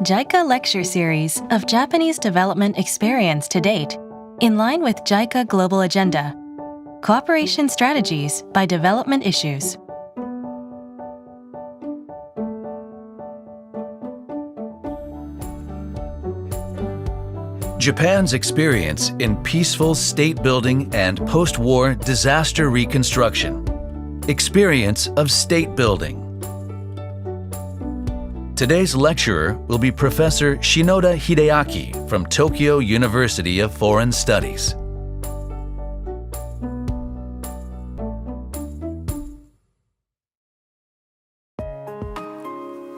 JICA Lecture Series of Japanese Development Experience to Date, in line with JICA Global Agenda. Cooperation Strategies by Development Issues. Japan's experience in peaceful state building and post-war disaster reconstruction. Experience of state building. Today's lecturer will be Professor Shinoda Hideaki from Tokyo University of Foreign Studies.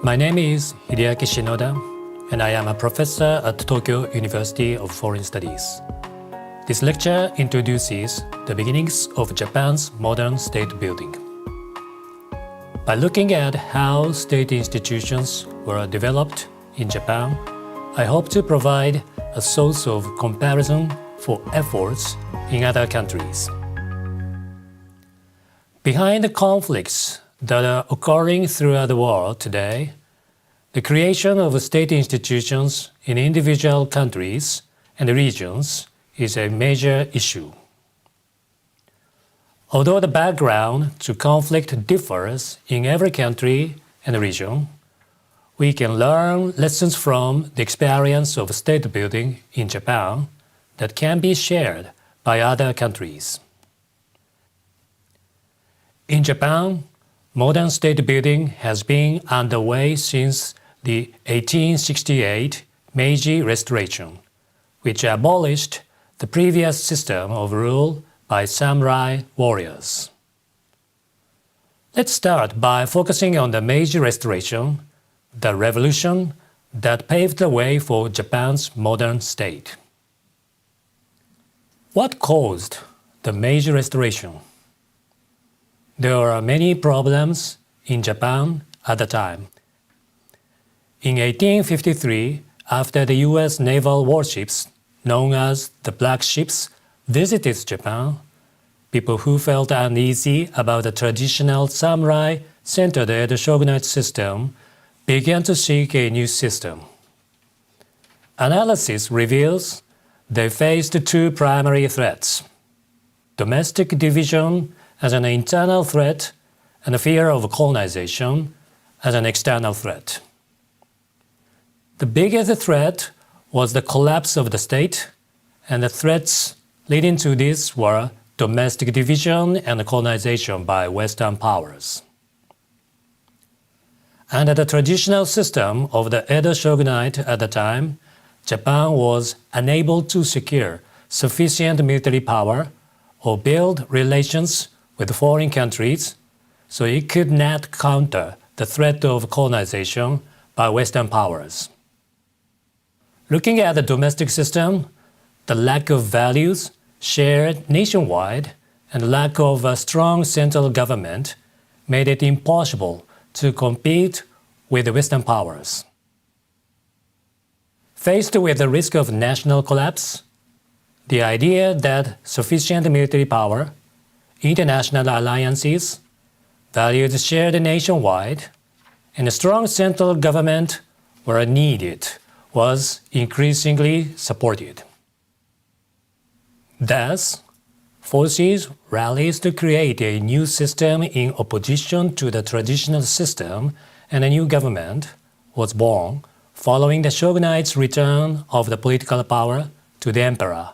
My name is Hideaki Shinoda, and I am a professor at Tokyo University of Foreign Studies. This lecture introduces the beginnings of Japan's modern state building. By looking at how state institutions were developed in Japan, I hope to provide a source of comparison for efforts in other countries. Behind the conflicts that are occurring throughout the world today, the creation of state institutions in individual countries and regions is a major issue. Although the background to conflict differs in every country and region, we can learn lessons from the experience of state building in Japan that can be shared by other countries. In Japan, modern state building has been underway since the 1868 Meiji Restoration, which abolished the previous system of rule by samurai warriors. Let's start by focusing on the Meiji Restoration, the revolution that paved the way for Japan's modern state. What caused the Meiji Restoration? There are many problems in Japan at the time. In 1853, after the US naval warships, known as the Black Ships, visited Japan, people who felt uneasy about the traditional samurai-centered Edo shogunate system began to seek a new system. Analysis reveals they faced two primary threats: domestic division as an internal threat and the fear of colonization as an external threat. The biggest threat was the collapse of the state, and the threats leading to this were domestic division and colonization by Western powers. Under the traditional system of the Edo shogunate at the time, Japan was unable to secure sufficient military power or build relations with foreign countries, so it could not counter the threat of colonization by Western powers. Looking at the domestic system, the lack of values shared nationwide and lack of a strong central government made it impossible to compete with the Western powers. Faced with the risk of national collapse, the idea that sufficient military power, international alliances, values shared nationwide, and a strong central government were needed was increasingly supported. Thus, forces rallied to create a new system in opposition to the traditional system, and a new government was born following the shogunate's return of the political power to the emperor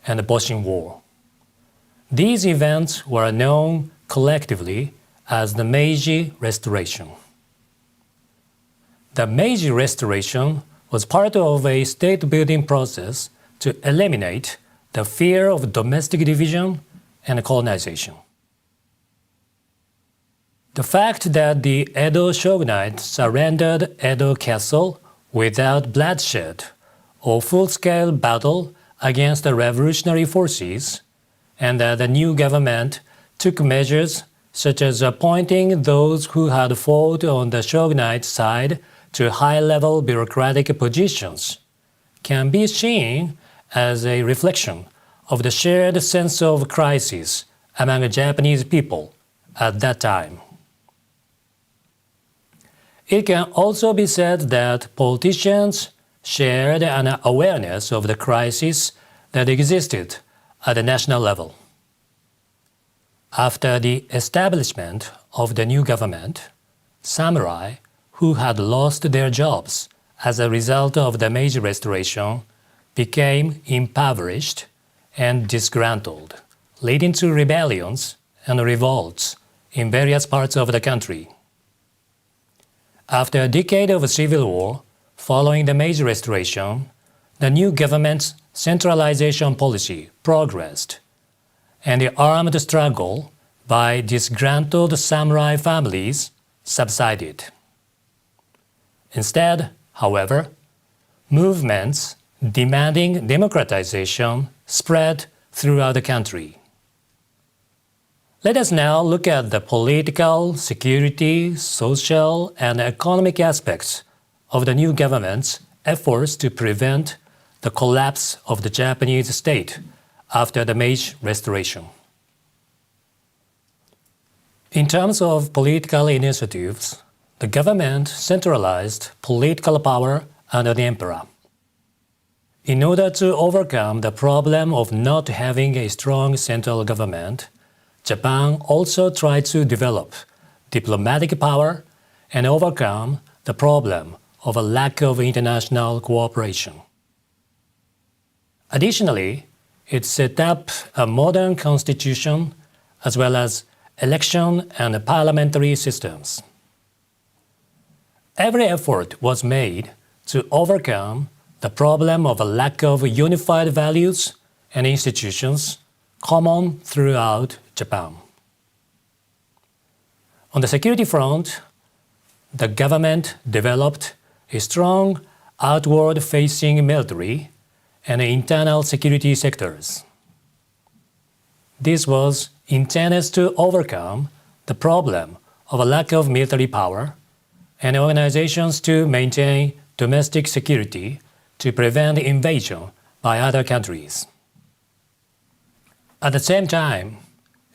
and the Boshin War. These events were known collectively as the Meiji Restoration. The Meiji Restoration was part of a state-building process to eliminate the fear of domestic division and colonization. The fact that the Edo shogunate surrendered Edo Castle without bloodshed or full-scale battle against the revolutionary forces, and that the new government took measures such as appointing those who had fought on the shogunate side to high-level bureaucratic positions, can be seen as a reflection of the shared sense of crisis among Japanese people at that time. It can also be said that politicians shared an awareness of the crisis that existed at the national level. After the establishment of the new government, samurai who had lost their jobs as a result of the Meiji Restoration became impoverished and disgruntled, leading to rebellions and revolts in various parts of the country. After a decade of civil war following the Meiji Restoration, the new government's centralization policy progressed, and the armed struggle by disgruntled samurai families subsided. Instead, however, movements demanding democratization spread throughout the country. Let us now look at the political, security, social, and economic aspects of the new government's efforts to prevent the collapse of the Japanese state after the Meiji Restoration. In terms of political initiatives, the government centralized political power under the emperor. In order to overcome the problem of not having a strong central government, Japan also tried to develop diplomatic power and overcome the problem of a lack of international cooperation. Additionally, it set up a modern constitution as well as election and parliamentary systems. Every effort was made to overcome the problem of a lack of unified values and institutions common throughout Japan. On the security front, the government developed a strong outward-facing military and internal security sectors. This was intended to overcome the problem of a lack of military power and organizations to maintain domestic security to prevent invasion by other countries. At the same time,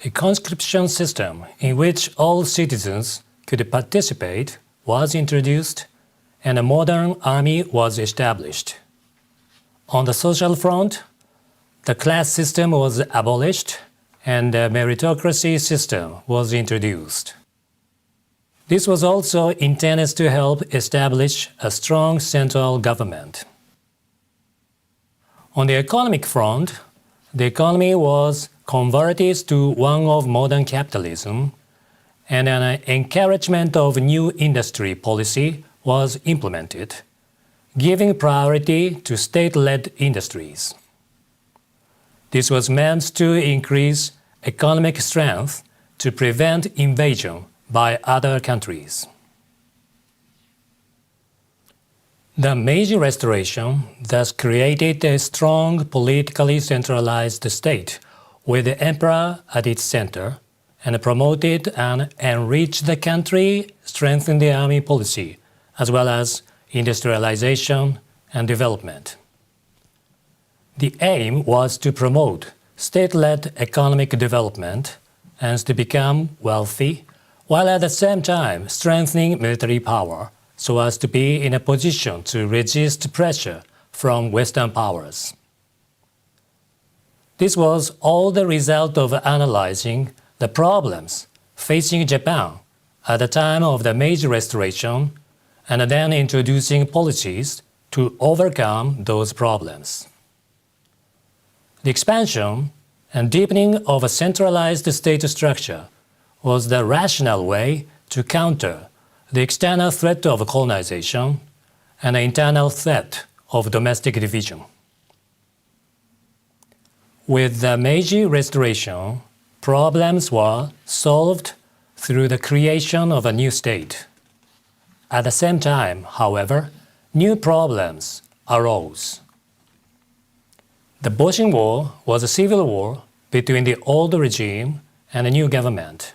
a conscription system in which all citizens could participate was introduced and a modern army was established. On the social front, the class system was abolished and a meritocracy system was introduced. This was also intended to help establish a strong central government. On the economic front, the economy was converted to one of modern capitalism, and an encouragement of new industry policy was implemented, giving priority to state-led industries. This was meant to increase economic strength to prevent invasion by other countries. The Meiji Restoration thus created a strong politically centralized state with the emperor at its center and promoted and enriched the country, strengthened the army policy, as well as industrialization and development. The aim was to promote state-led economic development and to become wealthy, while at the same time strengthening military power so as to be in a position to resist pressure from Western powers. This was all the result of analyzing the problems facing Japan at the time of the Meiji Restoration and then introducing policies to overcome those problems. The expansion and deepening of a centralized state structure was the rational way to counter the external threat of colonization and the internal threat of domestic division. With the Meiji Restoration, problems were solved through the creation of a new state. At the same time, however, new problems arose. The Boshin War was a civil war between the old regime and the new government.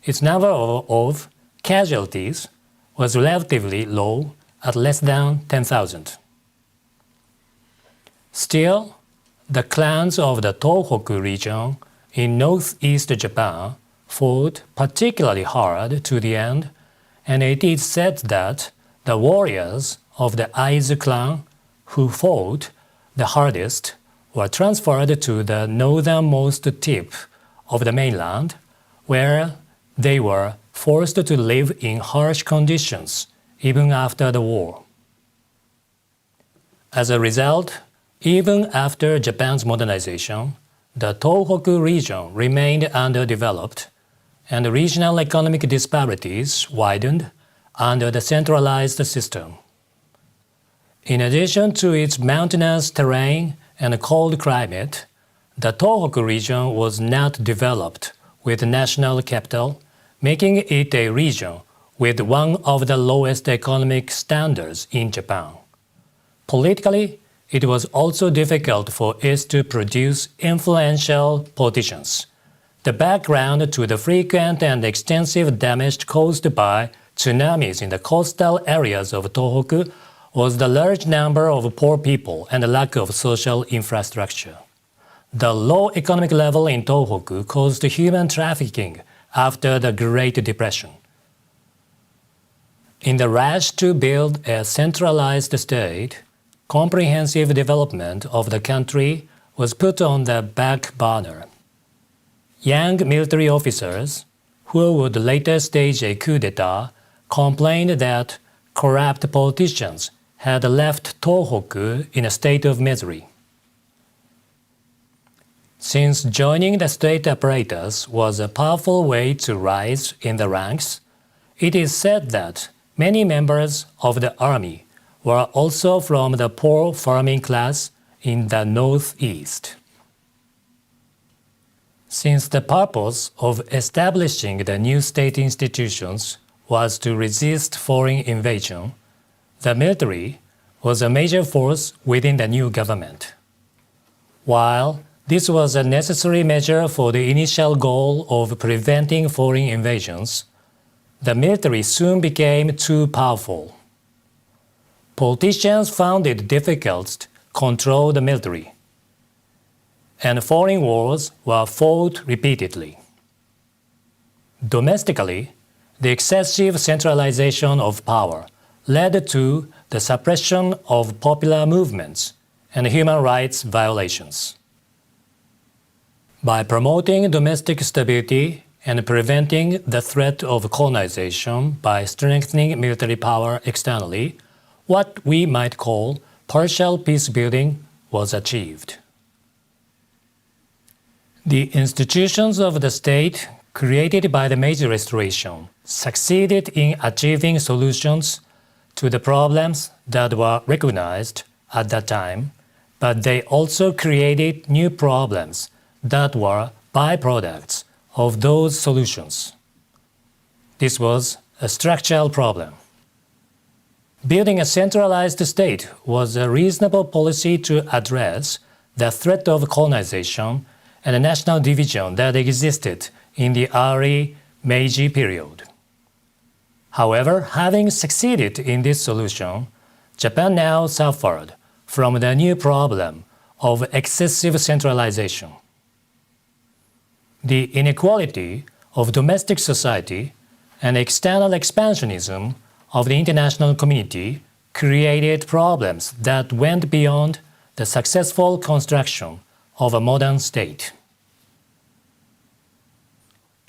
Its number of casualties was relatively low at less than 10,000. Still, the clans of the Tohoku region in northeast Japan fought particularly hard to the end and it is said that the warriors of the Aizu clan who fought the hardest were transferred to the northernmost tip of the mainland, where they were forced to live in harsh conditions even after the war. As a result, even after Japan's modernization, the Tohoku region remained underdeveloped, and regional economic disparities widened under the centralized system. In addition to its mountainous terrain and cold climate, the Tohoku region was not developed with a national capital, making it a region with one of the lowest economic standards in Japan. Politically, it was also difficult for it to produce influential politicians. The background to the frequent and extensive damage caused by tsunamis in the coastal areas of Tohoku was the large number of poor people and the lack of social infrastructure. The low economic level in Tohoku caused human trafficking after the Great Depression. In the rush to build a centralized state, comprehensive development of the country was put on the back burner. Young military officers, who would later stage a coup d'etat, complained that corrupt politicians had left Tohoku in a state of misery. Since joining the state apparatus was a powerful way to rise in the ranks, it is said that many members of the army were also from the poor farming class in the northeast. Since the purpose of establishing the new state institutions was to resist foreign invasion, the military was a major force within the new government. While this was a necessary measure for the initial goal of preventing foreign invasions, the military soon became too powerful. Politicians found it difficult to control the military, and foreign wars were fought repeatedly. Domestically, the excessive centralization of power led to the suppression of popular movements and human rights violations. By promoting domestic stability and preventing the threat of colonization by strengthening military power externally, what we might call partial peacebuilding was achieved. The institutions of the state created by the Meiji Restoration succeeded in achieving solutions to the problems that were recognized at that time, but they also created new problems that were byproducts of those solutions. This was a structural problem. Building a centralized state was a reasonable policy to address the threat of colonization and the national division that existed in the early Meiji period. However, having succeeded in this solution, Japan now suffered from the new problem of excessive centralization. The inequality of domestic society and external expansionism of the international community created problems that went beyond the successful construction of a modern state.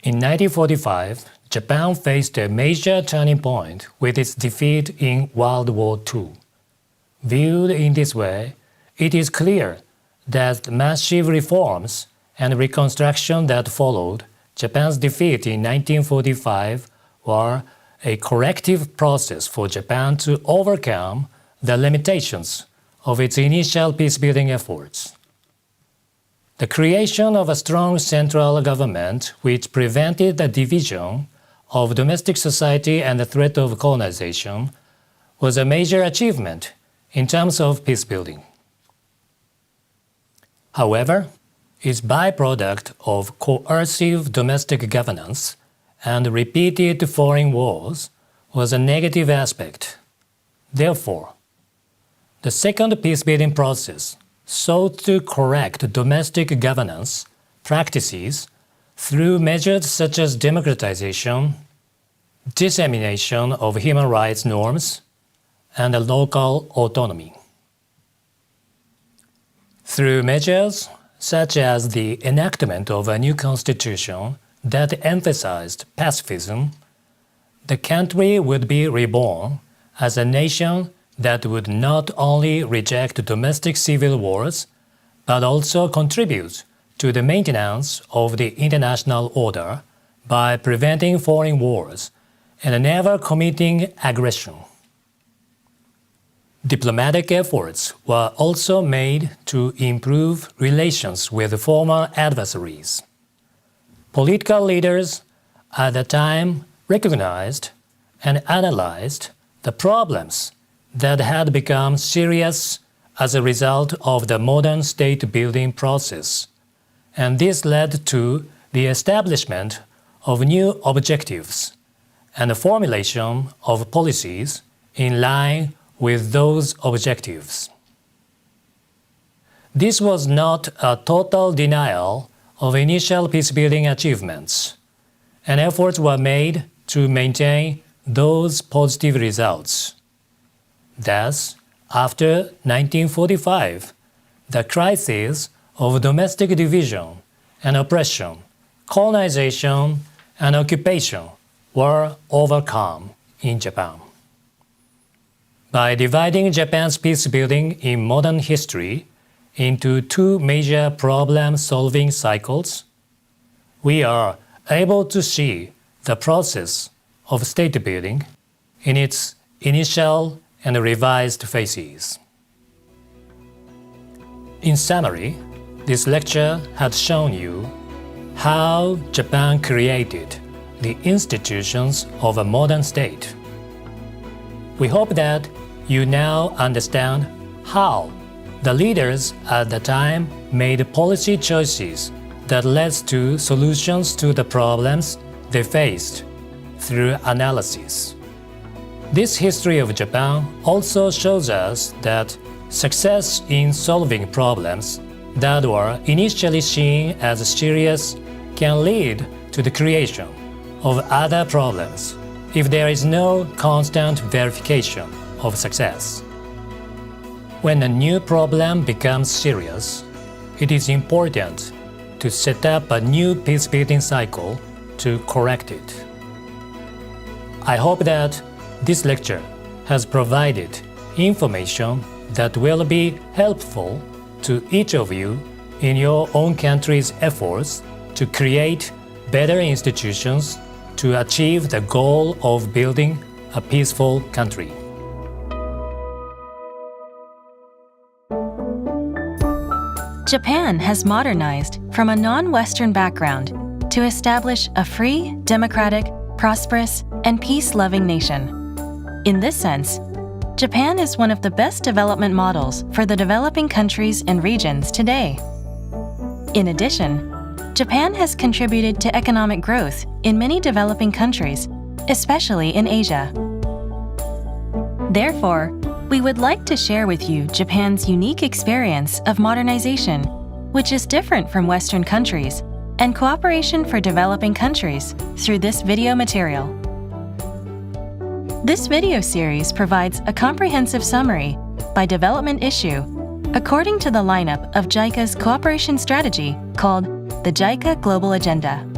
In 1945, Japan faced a major turning point with its defeat in World War II. Viewed in this way, it is clear that massive reforms and reconstruction that followed Japan's defeat in 1945 were a corrective process for Japan to overcome the limitations of its initial peacebuilding efforts. The creation of a strong central government which prevented the division of domestic society and the threat of colonization was a major achievement in terms of peacebuilding. However, its byproduct of coercive domestic governance and repeated foreign wars was a negative aspect. Therefore, the second peacebuilding process sought to correct domestic governance practices through measures such as democratization, dissemination of human rights norms, and local autonomy. Through measures such as the enactment of a new constitution that emphasized pacifism, the country would be reborn as a nation that would not only reject domestic civil wars, but also contribute to the maintenance of the international order by preventing foreign wars and never committing aggression. Diplomatic efforts were also made to improve relations with former adversaries. Political leaders at the time recognized and analyzed the problems that had become serious as a result of the modern state-building process, and this led to the establishment of new objectives and the formulation of policies in line with those objectives. This was not a total denial of initial peacebuilding achievements, and efforts were made to maintain those positive results. Thus, after 1945, the crises of domestic division and oppression, colonization, and occupation were overcome in Japan. By dividing Japan's peacebuilding in modern history into two major problem-solving cycles, we are able to see the process of state-building in its initial and revised phases. In summary, this lecture has shown you how Japan created the institutions of a modern state. We hope that you now understand how the leaders at the time made policy choices that led to solutions to the problems they faced through analysis. This history of Japan also shows us that success in solving problems that were initially seen as serious can lead to the creation of other problems if there is no constant verification of success. When a new problem becomes serious, it is important to set up a new peacebuilding cycle to correct it. I hope that this lecture has provided information that will be helpful to each of you in your own country's efforts to create better institutions to achieve the goal of building a peaceful country. Japan has modernized from a non-Western background to establish a free, democratic, prosperous, and peace-loving nation. In this sense, Japan is one of the best development models for the developing countries and regions today. In addition, Japan has contributed to economic growth in many developing countries, especially in Asia. Therefore, we would like to share with you Japan's unique experience of modernization, which is different from Western countries, and cooperation for developing countries through this video material. This video series provides a comprehensive summary by development issue according to the lineup of JICA's cooperation strategy called the JICA Global Agenda.